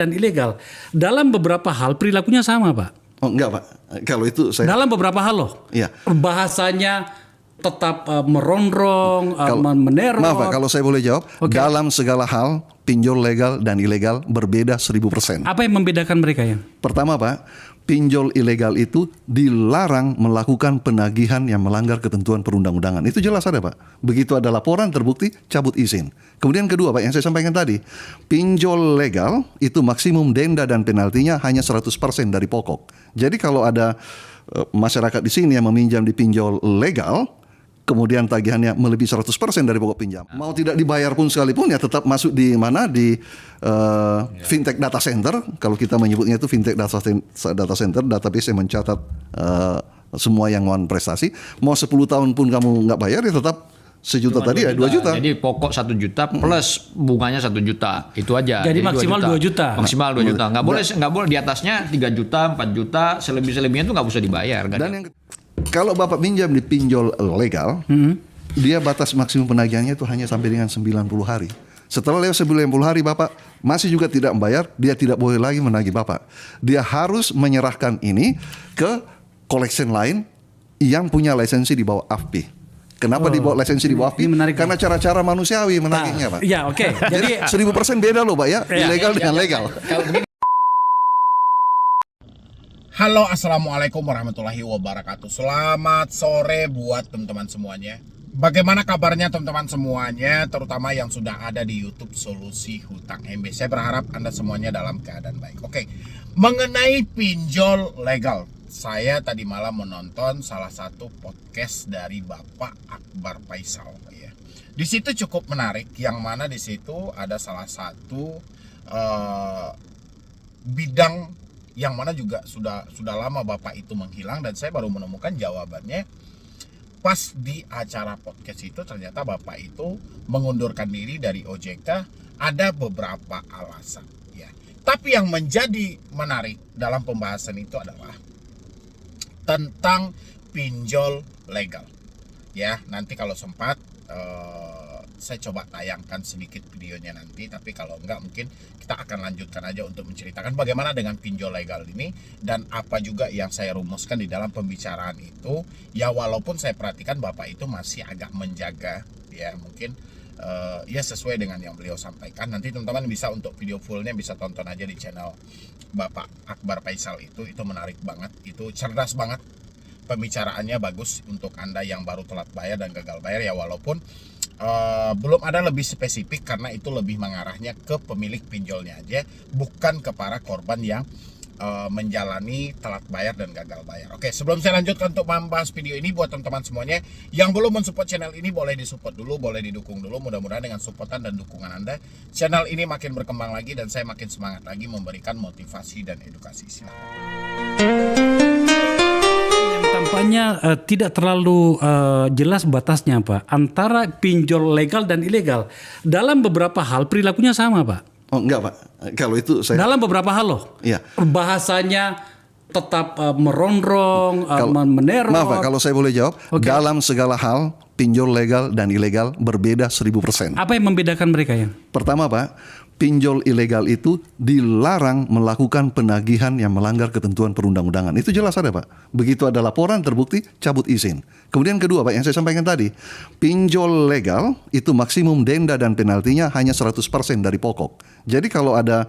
dan ilegal. Dalam beberapa hal perilakunya sama, Pak. Oh enggak, Pak. Kalau itu saya... Dalam beberapa hal loh. Iya. Bahasanya tetap merongrong, meneror. Maaf, Pak, kalau saya boleh jawab. Okay. Dalam segala hal, pinjol legal dan ilegal berbeda 1000%. Apa yang membedakan mereka ya? Pertama, Pak, pinjol ilegal itu dilarang melakukan penagihan yang melanggar ketentuan perundang-undangan. Itu jelas ada, Pak. Begitu ada laporan terbukti, cabut izin. Kemudian kedua, Pak, yang saya sampaikan tadi, pinjol legal itu maksimum denda dan penaltinya hanya 100% dari pokok. Jadi kalau ada masyarakat di sini yang meminjam di pinjol legal, kemudian tagihannya melebihi 100% dari pokok pinjam, mau tidak dibayar pun sekalipun ya tetap masuk di mana, di fintech data center. Kalau kita menyebutnya itu fintech data center, database yang mencatat semua yang prestasi. Mau 10 tahun pun kamu nggak bayar ya tetap sejuta tadi ya 2 juta. Jadi pokok 1 juta plus bunganya 1 juta. Itu aja. Jadi maksimal 2 juta. Maksimal 2 juta. Nggak boleh di atasnya 3 juta, 4 juta, selebihnya itu nggak usah dibayar. Dan yang kalau Bapak pinjam di pinjol legal, dia batas maksimum penagihannya itu hanya sampai dengan 90 hari. Setelah lewat 90 hari Bapak masih juga tidak membayar, dia tidak boleh lagi menagih Bapak. Dia harus menyerahkan ini ke collection lain yang punya lisensi di bawah AFPI. Kenapa dibawa lisensi di bawah AFPI? Karena cara-cara manusiawi menagihnya, Pak. Ya, oke. Jadi 1000% beda loh, Pak ya, ilegal dengan legal. Halo, assalamualaikum warahmatullahi wabarakatuh. Selamat sore buat teman-teman semuanya. Bagaimana kabarnya teman-teman semuanya, terutama yang sudah ada di YouTube Solusi Hutang MB. Saya berharap Anda semuanya dalam keadaan baik. Oke, mengenai pinjol legal, saya tadi malam menonton salah satu podcast dari Bapak Akbar Faisal. Ya. Di situ cukup menarik, yang mana di situ ada salah satu bidang yang mana juga sudah lama Bapak itu menghilang, dan saya baru menemukan jawabannya pas di acara podcast itu. Ternyata Bapak itu mengundurkan diri dari OJK, ada beberapa alasan ya. Tapi yang menjadi menarik dalam pembahasan itu adalah tentang pinjol legal ya. Nanti kalau sempat saya coba tayangkan sedikit videonya nanti, tapi kalau enggak mungkin kita akan lanjutkan aja untuk menceritakan bagaimana dengan pinjol legal ini dan apa juga yang saya rumuskan di dalam pembicaraan itu. Ya walaupun saya perhatikan Bapak itu masih agak menjaga ya, mungkin ya sesuai dengan yang beliau sampaikan. Nanti teman-teman bisa untuk video fullnya bisa tonton aja di channel Bapak Akbar Faisal itu menarik banget, itu cerdas banget pembicaraannya, bagus untuk Anda yang baru telat bayar dan gagal bayar ya. Walaupun belum ada lebih spesifik karena itu lebih mengarahnya ke pemilik pinjolnya aja, bukan ke para korban yang menjalani telat bayar dan gagal bayar. Oke, sebelum saya lanjutkan untuk membahas video ini, buat teman-teman semuanya yang belum mensupport channel ini, boleh disupport dulu, boleh didukung dulu. Mudah-mudahan dengan supportan dan dukungan Anda, channel ini makin berkembang lagi dan saya makin semangat lagi memberikan motivasi dan edukasi. Silakan. Tampaknya tidak terlalu jelas batasnya, Pak, antara pinjol legal dan ilegal. Dalam beberapa hal perilakunya sama, Pak. Oh enggak, Pak. Kalau itu saya... Dalam beberapa hal loh. Iya. Bahasanya tetap merongrong, meneror. Maaf, Pak, kalau saya boleh jawab. Okay. Dalam segala hal, pinjol legal dan ilegal berbeda 1000%. Apa yang membedakan mereka ya? Pertama, Pak, pinjol ilegal itu dilarang melakukan penagihan yang melanggar ketentuan perundang-undangan. Itu jelas ada, Pak. Begitu ada laporan terbukti, cabut izin. Kemudian kedua, Pak, yang saya sampaikan tadi, pinjol legal itu maksimum denda dan penaltinya hanya 100% dari pokok. Jadi kalau ada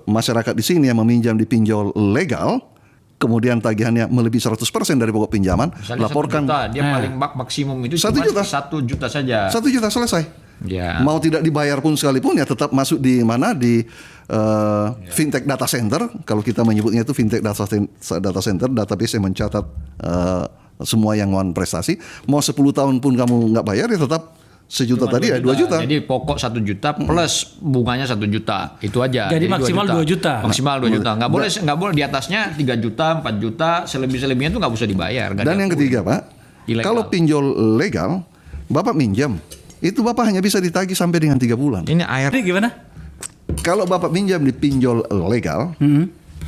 masyarakat di sini yang meminjam di pinjol legal, kemudian tagihannya melebihi 100% dari pokok pinjaman, misalnya laporkan. 1 juta, dia paling maksimum itu 1 juta. 1 juta saja. 1 juta selesai. Ya. Mau tidak dibayar pun sekalipun ya tetap masuk di mana, di fintech data center. Kalau kita menyebutnya itu fintech data center, database yang mencatat semua yang prestasi. Mau 10 tahun pun kamu nggak bayar ya tetap sejuta tadi ya 2 juta. Jadi pokok 1 juta plus bunganya 1 juta. Itu aja. Jadi maksimal 2 juta. Maksimal 2 juta. Nggak boleh di atasnya 3 juta, 4 juta, selebihnya itu nggak usah dibayar. Dan yang ketiga, Pak, ilegal. Kalau pinjol legal, Bapak minjam, itu Bapak hanya bisa ditagih sampai dengan 3 bulan. Ini air. Ini gimana? Kalau Bapak minjam di pinjol legal,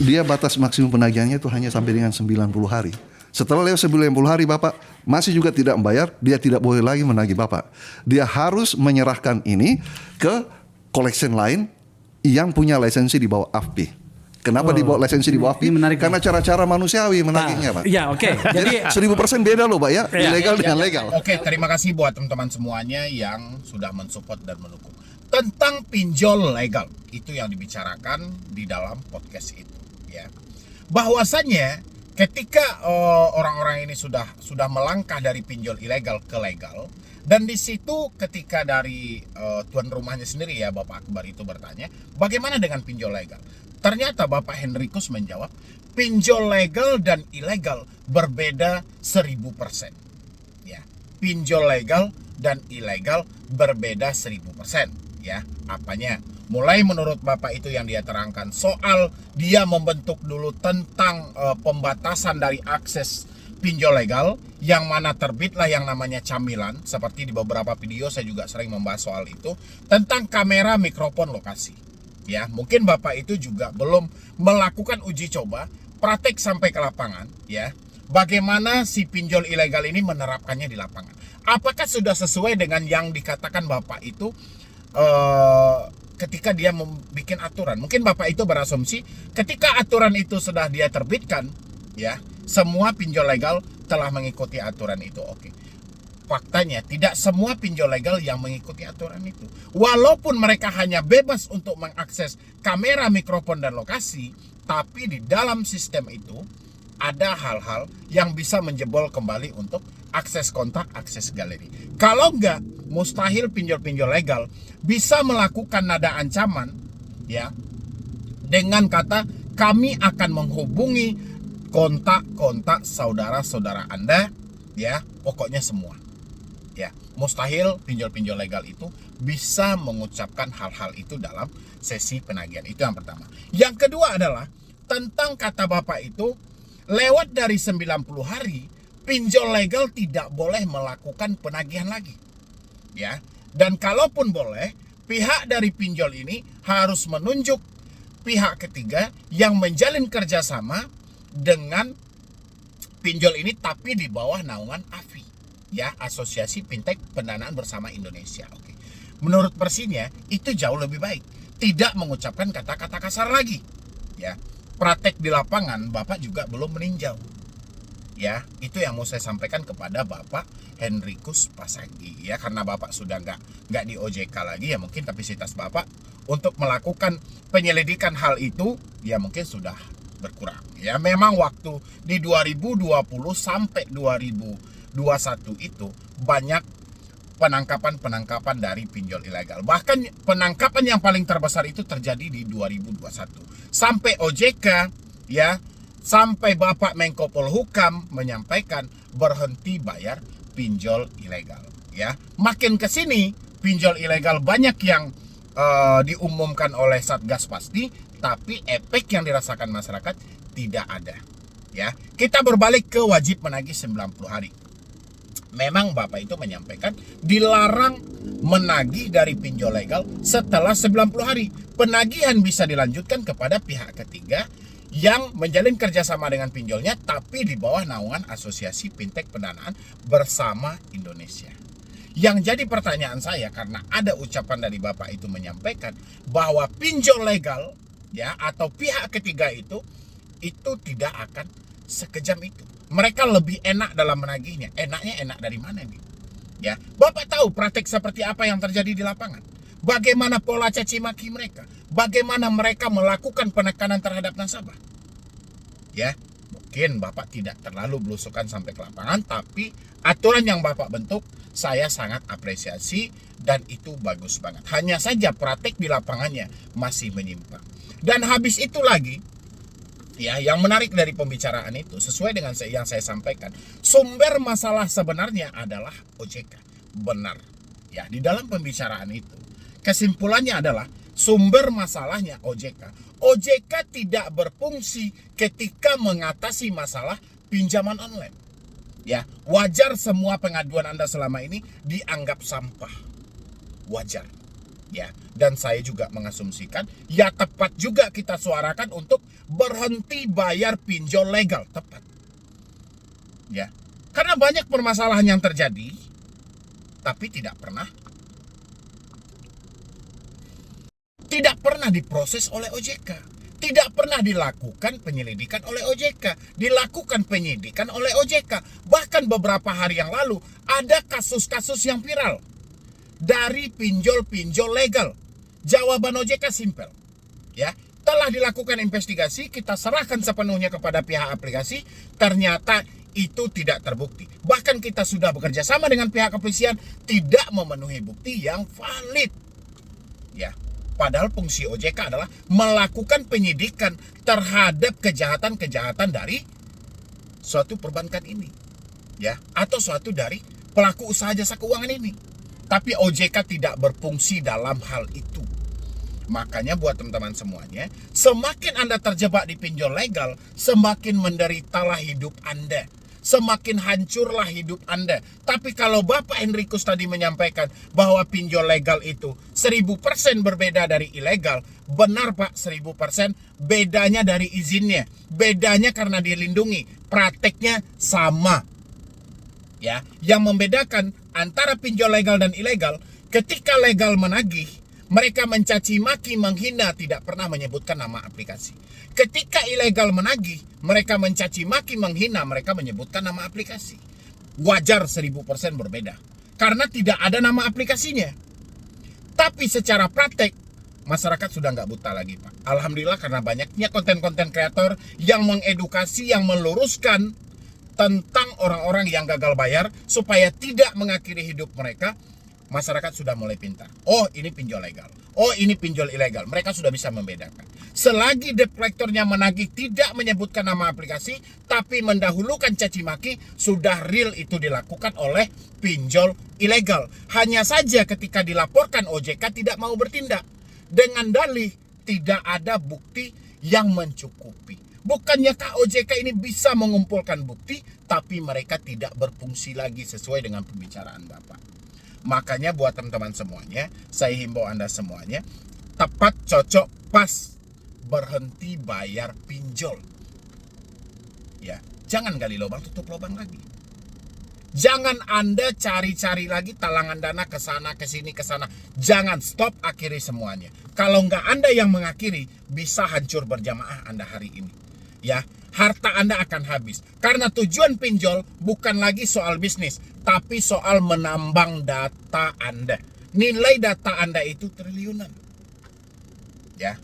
dia batas maksimum penagihannya itu hanya sampai dengan 90 hari. Setelah lewat 90 hari Bapak masih juga tidak membayar, dia tidak boleh lagi menagih Bapak. Dia harus menyerahkan ini ke collection lain yang punya lisensi di bawah AFPI. Kenapa di bawah lisensi di bawah AFPI? ini menarik. Karena cara-cara manusiawi menagihnya, Pak. Ya, oke. Jadi 1000% beda loh, Pak ya, ilegal dengan legal. Oke, terima kasih buat teman-teman semuanya yang sudah mensupport dan mendukung. Tentang pinjol legal, itu yang dibicarakan di dalam podcast itu, ya. Bahwasannya ketika orang-orang ini sudah melangkah dari pinjol ilegal ke legal, dan di situ ketika dari tuan rumahnya sendiri ya, Bapak Akbar itu bertanya, bagaimana dengan pinjol legal? Ternyata Bapak Henrikus menjawab, pinjol legal dan ilegal berbeda 1000%. Ya, pinjol legal dan ilegal berbeda 1000%. Ya, apanya? Mulai menurut Bapak itu yang dia terangkan soal dia membentuk dulu tentang pembatasan dari akses pinjol legal, yang mana terbitlah yang namanya camilan. Seperti di beberapa video saya juga sering membahas soal itu, tentang kamera mikrofon lokasi. Ya, mungkin Bapak itu juga belum melakukan uji coba praktek sampai ke lapangan, ya. Bagaimana si pinjol ilegal ini menerapkannya di lapangan? Apakah sudah sesuai dengan yang dikatakan Bapak itu ketika dia membuat aturan? Mungkin Bapak itu berasumsi ketika aturan itu sudah dia terbitkan, ya, semua pinjol legal telah mengikuti aturan itu. Oke. Faktanya tidak semua pinjol legal yang mengikuti aturan itu. Walaupun mereka hanya bebas untuk mengakses kamera, mikrofon, dan lokasi, tapi di dalam sistem itu ada hal-hal yang bisa menjebol kembali untuk akses kontak, akses galeri. Kalau enggak, mustahil pinjol-pinjol legal bisa melakukan nada ancaman, ya, dengan kata kami akan menghubungi kontak-kontak saudara-saudara Anda, ya, pokoknya semua. Ya, mustahil pinjol-pinjol legal itu bisa mengucapkan hal-hal itu dalam sesi penagihan. Itu yang pertama. Yang kedua adalah tentang kata Bapak itu, lewat dari 90 hari pinjol legal tidak boleh melakukan penagihan lagi. Ya. Dan kalaupun boleh, pihak dari pinjol ini harus menunjuk pihak ketiga yang menjalin kerjasama dengan pinjol ini, tapi di bawah naungan AFI. Ya, Asosiasi Fintech Pendanaan Bersama Indonesia. Oke. Menurut versinya itu jauh lebih baik, tidak mengucapkan kata-kata kasar lagi. Ya, praktek di lapangan Bapak juga belum meninjau. Ya, itu yang mau saya sampaikan kepada Bapak Henrikus Pasanggi. Ya, karena Bapak sudah nggak di OJK lagi, ya mungkin kapasitas Bapak untuk melakukan penyelidikan hal itu ya mungkin sudah berkurang. Ya, memang waktu di 2020 sampai 2021 itu banyak penangkapan dari pinjol ilegal. Bahkan penangkapan yang paling terbesar itu terjadi di 2021. Sampai OJK, ya, sampai Bapak Menko Polhukam menyampaikan berhenti bayar pinjol ilegal. Ya, makin ke sini pinjol ilegal banyak yang diumumkan oleh Satgas pasti, tapi efek yang dirasakan masyarakat tidak ada. Ya, kita berbalik ke wajib menagih 90 hari. Memang Bapak itu menyampaikan dilarang menagih dari pinjol legal setelah 90 hari. Penagihan bisa dilanjutkan kepada pihak ketiga yang menjalin kerjasama dengan pinjolnya, tapi di bawah naungan Asosiasi Fintech Pendanaan Bersama Indonesia. Yang jadi pertanyaan saya, karena ada ucapan dari Bapak itu menyampaikan bahwa pinjol legal, ya, atau pihak ketiga itu tidak akan sekejam itu. Mereka lebih enak dalam menagihnya. Enaknya enak dari mana nih? Ya, Bapak tahu praktek seperti apa yang terjadi di lapangan. Bagaimana pola caci maki mereka? Bagaimana mereka melakukan penekanan terhadap nasabah? Ya, mungkin Bapak tidak terlalu belusukan sampai ke lapangan, tapi aturan yang Bapak bentuk saya sangat apresiasi dan itu bagus banget. Hanya saja praktek di lapangannya masih menyimpang. Dan habis itu lagi, ya, yang menarik dari pembicaraan itu sesuai dengan yang saya sampaikan, sumber masalah sebenarnya adalah OJK. Benar. Ya, di dalam pembicaraan itu kesimpulannya adalah sumber masalahnya OJK. OJK tidak berfungsi ketika mengatasi masalah pinjaman online. Ya, wajar semua pengaduan Anda selama ini dianggap sampah. Wajar. Ya, dan saya juga mengasumsikan ya tepat juga kita suarakan untuk berhenti bayar pinjol legal, tepat. Ya. Karena banyak permasalahan yang terjadi tapi tidak tidak pernah diproses oleh OJK. Tidak pernah dilakukan penyelidikan oleh OJK. Dilakukan penyidikan oleh OJK. Bahkan beberapa hari yang lalu ada kasus-kasus yang viral dari pinjol-pinjol legal. Jawaban OJK simpel. Ya, telah dilakukan investigasi, kita serahkan sepenuhnya kepada pihak aplikasi, ternyata itu tidak terbukti. Bahkan kita sudah bekerja sama dengan pihak kepolisian, tidak memenuhi bukti yang valid. Ya, padahal fungsi OJK adalah melakukan penyidikan terhadap kejahatan-kejahatan dari suatu perbankan ini. Ya, atau suatu dari pelaku usaha jasa keuangan ini. Tapi OJK tidak berfungsi dalam hal itu. Makanya buat teman-teman semuanya, semakin Anda terjebak di pinjol legal, semakin menderitalah hidup Anda. Semakin hancurlah hidup Anda. Tapi kalau Bapak Henrikus tadi menyampaikan bahwa pinjol legal itu 1000% berbeda dari ilegal, benar Pak, 1000%. Bedanya dari izinnya. Bedanya karena dilindungi. Prakteknya sama. Ya, yang membedakan antara pinjol legal dan ilegal, ketika legal menagih, mereka mencaci maki, menghina, tidak pernah menyebutkan nama aplikasi. Ketika ilegal menagih, mereka mencaci maki, menghina, mereka menyebutkan nama aplikasi. Wajar 1000% berbeda. Karena tidak ada nama aplikasinya. Tapi secara praktek, masyarakat sudah nggak buta lagi Pak. Alhamdulillah karena banyaknya konten-konten kreator yang mengedukasi, yang meluruskan tentang orang-orang yang gagal bayar supaya tidak mengakhiri hidup mereka. Masyarakat sudah mulai pintar. Oh, ini pinjol legal. Oh, ini pinjol ilegal. Mereka sudah bisa membedakan. Selagi debt collector-nya menagih tidak menyebutkan nama aplikasi, tapi mendahulukan caci maki, sudah real itu dilakukan oleh pinjol ilegal. Hanya saja ketika dilaporkan OJK tidak mau bertindak. Dengan dalih tidak ada bukti yang mencukupi. Bukannyakah OJK ini bisa mengumpulkan bukti, tapi mereka tidak berfungsi lagi sesuai dengan pembicaraan Bapak. Makanya buat teman-teman semuanya, saya himbau Anda semuanya, tepat, cocok, pas, berhenti bayar pinjol. Ya, jangan gali lubang tutup lubang lagi. Jangan Anda cari-cari lagi talangan dana ke sana, ke sini, ke sana. Jangan, stop, akhiri semuanya. Kalau nggak Anda yang mengakhiri, bisa hancur berjamaah Anda hari ini. Ya, harta Anda akan habis. Karena tujuan pinjol bukan lagi soal bisnis, tapi soal menambang data Anda. Nilai data Anda itu triliunan. Ya.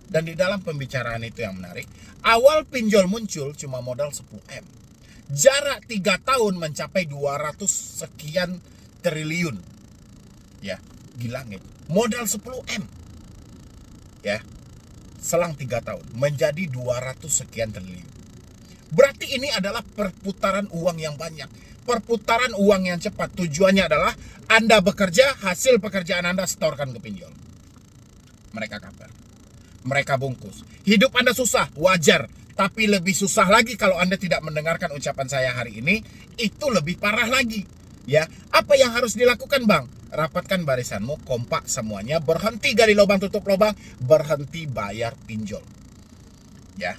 Dan di dalam pembicaraan itu yang menarik, awal pinjol muncul cuma modal 10M. Jarak 3 tahun mencapai 200 sekian triliun. Ya, gila nggak? Modal 10M. Ya. Selang 3 tahun menjadi 200 sekian triliun. Berarti ini adalah perputaran uang yang banyak. Perputaran uang yang cepat. Tujuannya adalah Anda bekerja, hasil pekerjaan Anda setorkan ke pinjol. Mereka cover. Mereka bungkus. Hidup Anda susah, wajar. Tapi lebih susah lagi kalau Anda tidak mendengarkan ucapan saya hari ini. Itu lebih parah lagi. Ya, apa yang harus dilakukan Bang? Rapatkan barisanmu, kompak semuanya, berhenti gali lubang tutup lubang, berhenti bayar pinjol. Ya,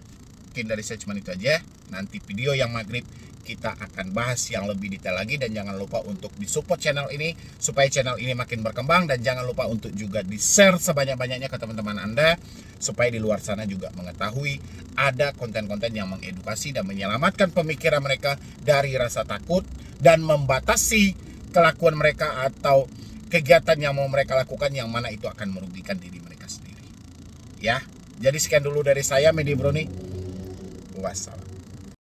mungkin dari saya cuma itu aja. Nanti video yang maghrib kita akan bahas yang lebih detail lagi, dan jangan lupa untuk disupport channel ini supaya channel ini makin berkembang, dan jangan lupa untuk juga di-share sebanyak-banyaknya ke teman-teman Anda supaya di luar sana juga mengetahui ada konten-konten yang mengedukasi dan menyelamatkan pemikiran mereka dari rasa takut dan membatasi kelakuan mereka atau kegiatan yang mau mereka lakukan yang mana itu akan merugikan diri mereka sendiri. Ya, jadi sekian dulu dari saya, Medi Broni. Wassalam.